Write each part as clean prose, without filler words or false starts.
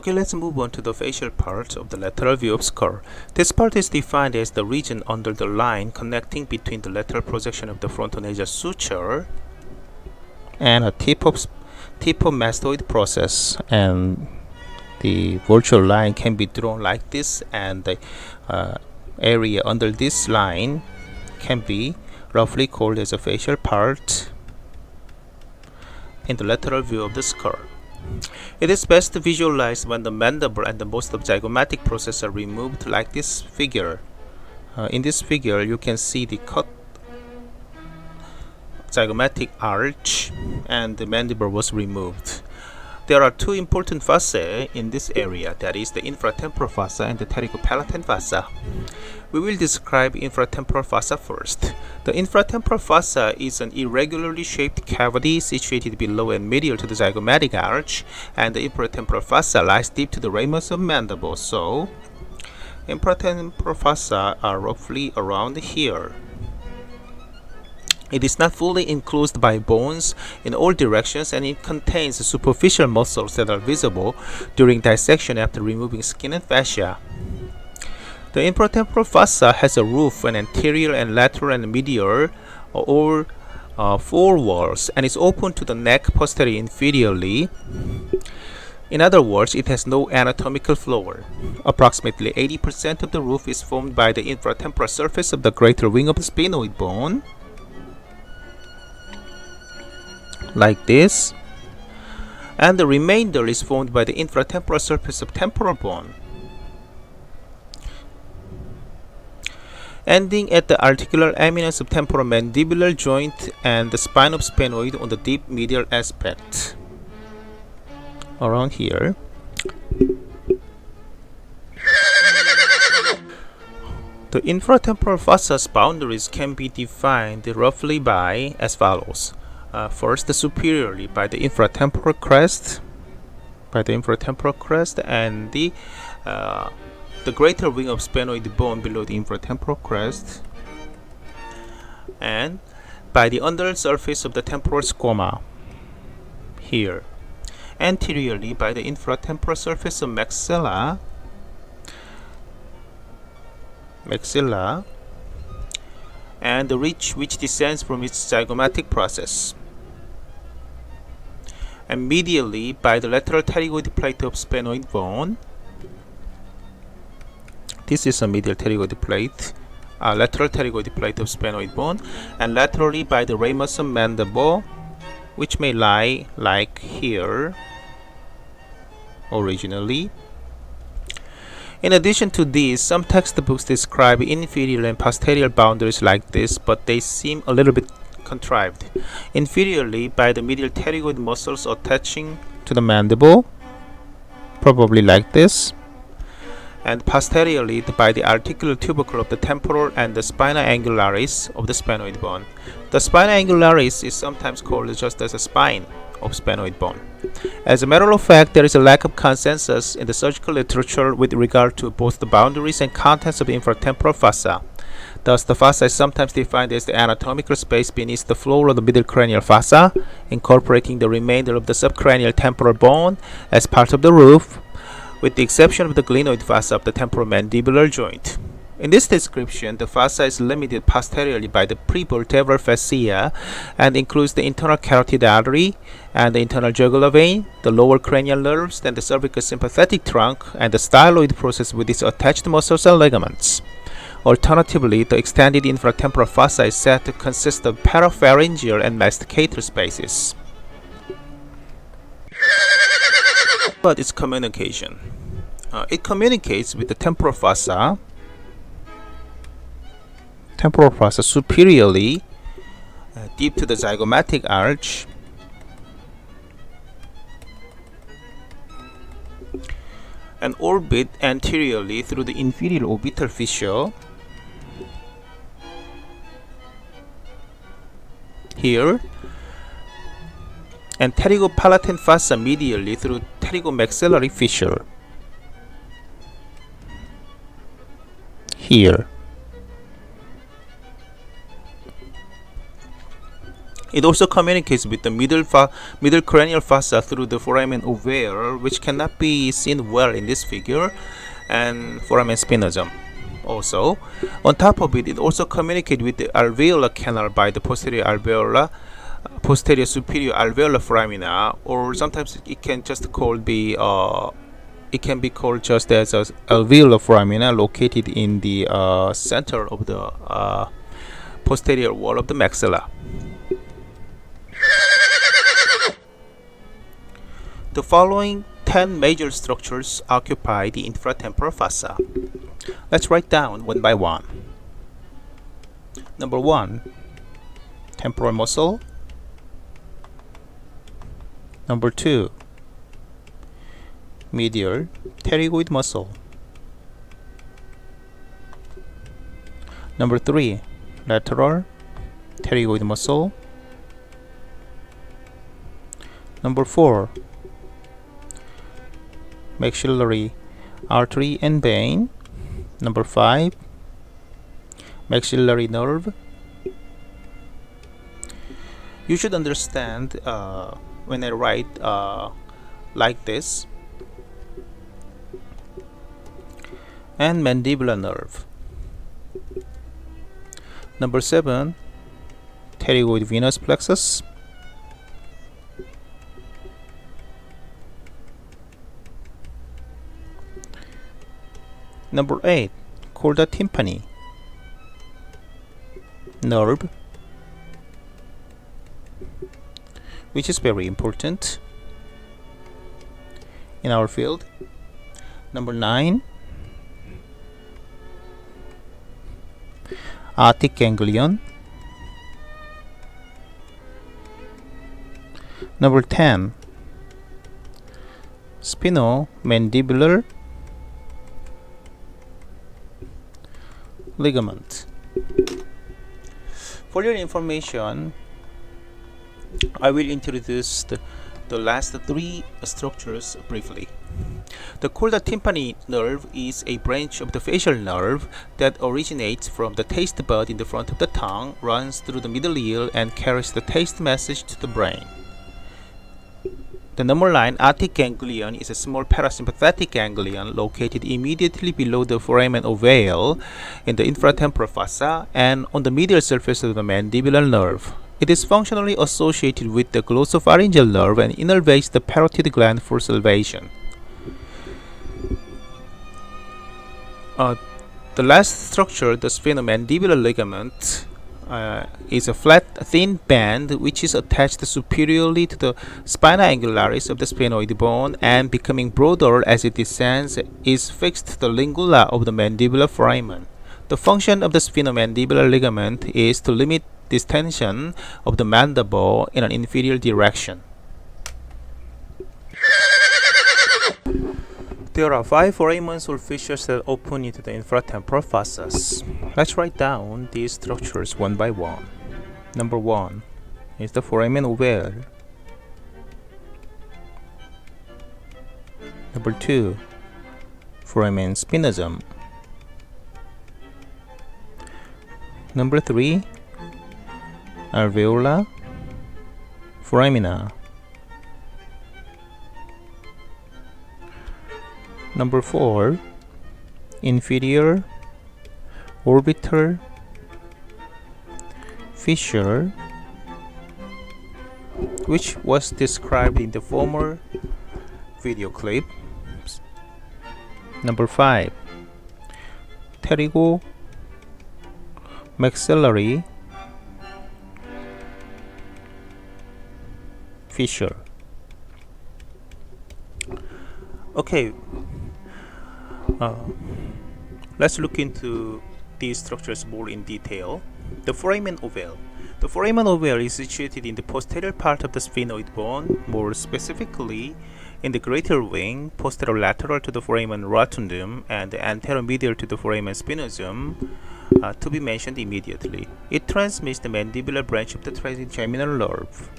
Okay, let's move on to the facial part of the lateral view of skull. This part is defined as the region under the line connecting between the lateral projection of the frontonasal suture and a tip of mastoid process, and the virtual line can be drawn like this, and the area under this line can be roughly called as a facial part in the lateral view of the skull. It is best visualized when the mandible and the most of zygomatic process are removed, like this figure. In this figure, you can see the cut zygomatic arch and the mandible was removed. There are two important fossa in this area, that is the infratemporal fossa and the pterygopalatine fossa. We will describe infratemporal fossa first. The infratemporal fossa is an irregularly shaped cavity situated below and medial to the zygomatic arch, and the infratemporal fossa lies deep to the ramus of mandible. So, infratemporal fossa are roughly around here. It is not fully enclosed by bones in all directions, and it contains superficial muscles that are visible during dissection after removing skin and fascia. The infratemporal fossa has a roof, an anterior and lateral and medial, or four walls, and is open to the neck posterior inferiorly. In other words, it has no anatomical floor. Approximately 80% of the roof is formed by the infratemporal surface of the greater wing of the sphenoid bone, like this, and the remainder is formed by the infratemporal surface of temporal bone, ending at the articular eminence of temporal mandibular joint and the spine of sphenoid on the deep medial aspect, around here. The infratemporal fossa's boundaries can be defined roughly by as follows. First, superiorly by the infratemporal crest, and the greater wing of sphenoid bone below the infratemporal crest, and by the under surface of the temporal scoma here. Anteriorly by the infratemporal surface of maxilla, and the ridge which descends from its zygomatic process. And medially by the lateral pterygoid plate of sphenoid bone. This is a medial pterygoid plate, lateral pterygoid plate of sphenoid bone, and laterally by the ramus of mandible, which may lie like here originally. In addition to these, some textbooks describe inferior and posterior boundaries like this, but they seem a little bit contrived. Inferiorly by the medial pterygoid muscles attaching to the mandible, probably like this, and posteriorly by the articular tubercle of the temporal and the spina angularis of the sphenoid bone. The spina angularis is sometimes called just as a spine of sphenoid bone. As a matter of fact, there is a lack of consensus in the surgical literature with regard to both the boundaries and contents of the infratemporal fossa. Thus, the fossa is sometimes defined as the anatomical space beneath the floor of the middle cranial fossa, incorporating the remainder of the subcranial temporal bone as part of the roof, with the exception of the glenoid fossa of the temporal mandibular joint. In this description, the fossa is limited posteriorly by the prevertebral fascia and includes the internal carotid artery and the internal jugular vein, the lower cranial nerves, then the cervical sympathetic trunk, and the styloid process with its attached muscles and ligaments. Alternatively, the extended infratemporal fossa is said to consist of parapharyngeal and masticator spaces. But its communication. It communicates with the temporal fossa superiorly, deep to the zygomatic arch, and orbit anteriorly through the inferior orbital fissure here, and pterygopalatine fossa medially through pterygomaxillary fissure here. It also communicates with the middle cranial fossa through the foramen ovale, which cannot be seen well in this figure, and foramen spinosum. Also, on top of it, it also communicates with the alveolar canal by the posterior superior alveolar foramina, or sometimes it can just called be it can be called just as a alveolar foramina, located in the center of the posterior wall of the maxilla. The following 10 major structures occupy the infratemporal fossa. Let's write down one by one. Number 1, temporal muscle. Number 2, medial pterygoid muscle. Number 3, lateral pterygoid muscle. Number 4, maxillary artery and vein. Number 5, maxillary nerve. You should understand when I write like this. And mandibular nerve. Number 7, pterygoid venous plexus. Number 8, chorda tympani nerve, which is very important in our field. Number 9, arctic ganglion. Number 10, spinomandibular ligament. For your information, I will introduce the last 3 structures briefly. The chorda tympani nerve is a branch of the facial nerve that originates from the taste bud in the front of the tongue, runs through the middle ear, and carries the taste message to the brain. The number 9, arctic ganglion, is a small parasympathetic ganglion located immediately below the foramen ovale in the infratemporal fossa and on the medial surface of the mandibular nerve. It is functionally associated with the glossopharyngeal nerve and innervates the parotid gland for salivation. The last structure, the spinomandibular ligament, is a flat, thin band which is attached superiorly to the spina angularis of the sphenoid bone, and becoming broader as it descends, is fixed to the lingula of the mandibular foramen. The function of the spinomandibular ligament is to limit distension of the mandible in an inferior direction. There are 5 foramen or fissures that open into the infratemporal fossas. Let's write down these structures one by one. Number 1 is the foramen ovale. Number 2, foramen spinosum. Number 3, Alveolar Foramina. Number 4, inferior orbital fissure, which was described in the former video clip. Number 5, pterygo maxillary fissure. Okay, let's look into these structures more in detail. The foramen ovale. The foramen ovale is situated in the posterior part of the sphenoid bone, more specifically in the greater wing, posterolateral to the foramen rotundum and anteromedial to the foramen spinosum, to be mentioned immediately. It transmits the mandibular branch of the trigeminal nerve.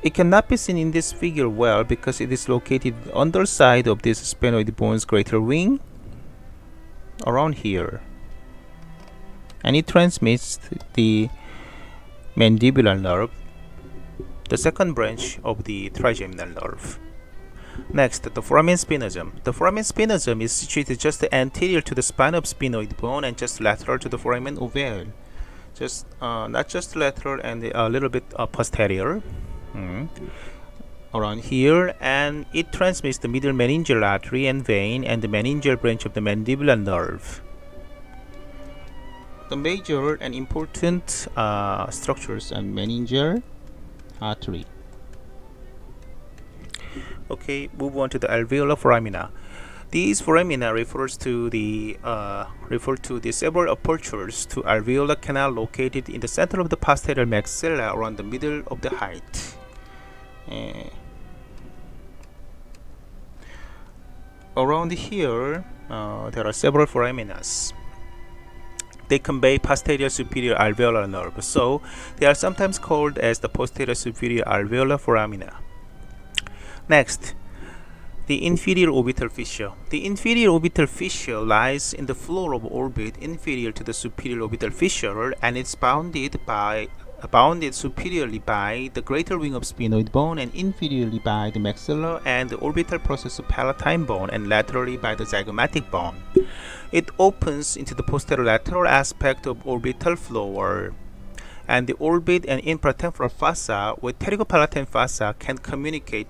It cannot be seen in this figure well because it is located on the underside of this sphenoid bone's greater wing, around here, and it transmits the mandibular nerve, the second branch of the trigeminal nerve. Next, the foramen spinosum. The foramen spinosum is situated just anterior to the spine of sphenoid bone and just lateral to the foramen ovale. Just not just lateral and a little bit posterior. Around here, and it transmits the middle meningeal artery and vein and the meningeal branch of the mandibular nerve. The major and important structures are meningeal artery. Okay, move on to the alveolar foramina. These foramina refers to the several apertures to alveolar canal located in the center of the posterior maxilla around the middle of the height. Around here, there are several foraminas. They convey posterior superior alveolar nerve, so they are sometimes called as the posterior superior alveolar foramina. Next, the inferior orbital fissure. The inferior orbital fissure lies in the floor of orbit inferior to the superior orbital fissure, and it's bounded superiorly by the greater wing of sphenoid bone and inferiorly by the maxilla and the orbital process of palatine bone, and laterally by the zygomatic bone. It opens into the posterolateral aspect of orbital floor, and the orbit and infratemporal fossa with pterygopalatine fossa can communicate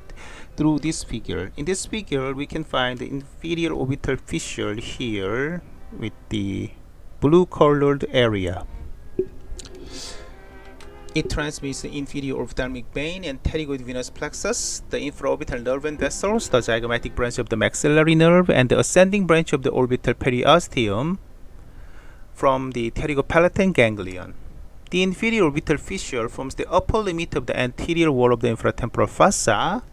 through this figure. In this figure, we can find the inferior orbital fissure here with the blue colored area. It transmits the inferior ophthalmic vein and pterygoid venous plexus, the infraorbital nerve and vessels, the zygomatic branch of the maxillary nerve, and the ascending branch of the orbital periosteum from the pterygopalatine ganglion. The inferior orbital fissure forms the upper limit of the anterior wall of the infratemporal fossa.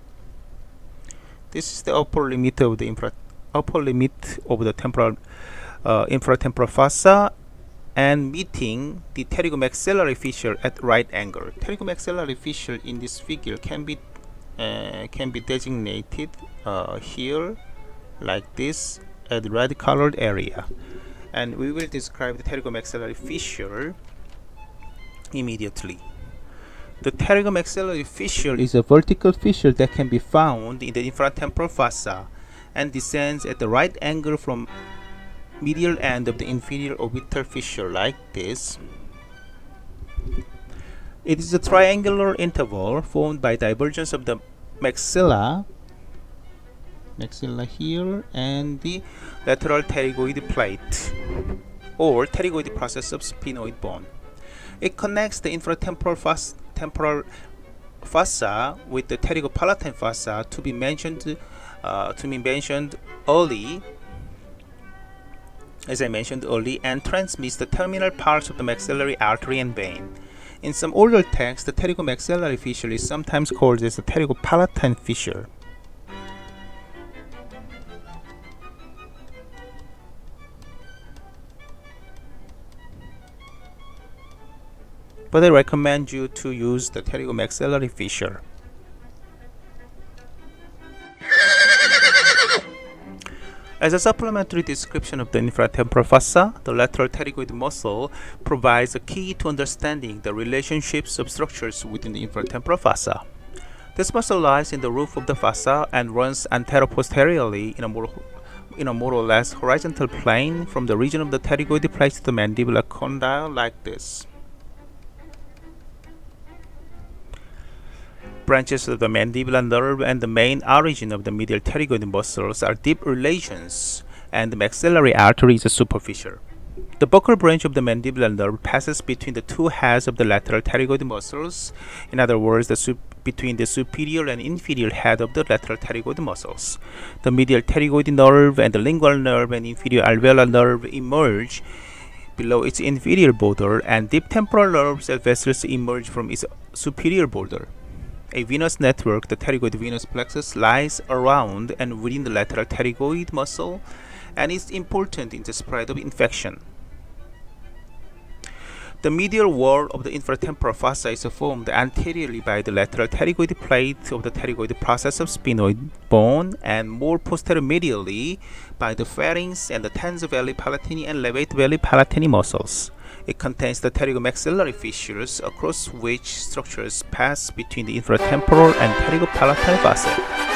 This is the upper limit of the temporal infratemporal fossa, and meeting the pterygomaxillary fissure at right angle. Pterygomaxillary fissure in this figure can be designated here like this at the red colored area, and we will describe the pterygomaxillary fissure immediately. The pterygomaxillary fissure is a vertical fissure that can be found in the infratemporal fossa and descends at the right angle from medial end of the inferior orbital fissure like this. It is a triangular interval formed by divergence of the maxilla here and the lateral pterygoid plate or pterygoid process of sphenoid bone. It connects the infratemporal fossa with the pterygopalatine fossa to be mentioned early, as I mentioned early, and transmits the terminal parts of the maxillary artery and vein. In some older texts, the pterygomaxillary fissure is sometimes called as the pterygopalatine fissure. But I recommend you to use the pterygomaxillary fissure. As a supplementary description of the infratemporal fossa, the lateral pterygoid muscle provides a key to understanding the relationships of structures within the infratemporal fossa. This muscle lies in the roof of the fossa and runs anteroposteriorly in a more or less horizontal plane from the region of the pterygoid plate to the mandibular condyle like this. Branches of the mandibular nerve and the main origin of the medial pterygoid muscles are deep relations, and the maxillary artery is superficial. The buccal branch of the mandibular nerve passes between the two heads of the lateral pterygoid muscles, in other words, between the superior and inferior head of the lateral pterygoid muscles. The medial pterygoid nerve and the lingual nerve and inferior alveolar nerve emerge below its inferior border, and deep temporal nerves and vessels emerge from its superior border. A venous network, the pterygoid venous plexus, lies around and within the lateral pterygoid muscle and is important in the spread of infection. The medial wall of the infratemporal fossa is formed anteriorly by the lateral pterygoid plate of the pterygoid process of sphenoid bone, and more posteromedially by the pharynx and the tens veli palatini and levate veli palatini muscles. It contains the pterygomaxillary fissures across which structures pass between the infratemporal and pterygopalatine fossa.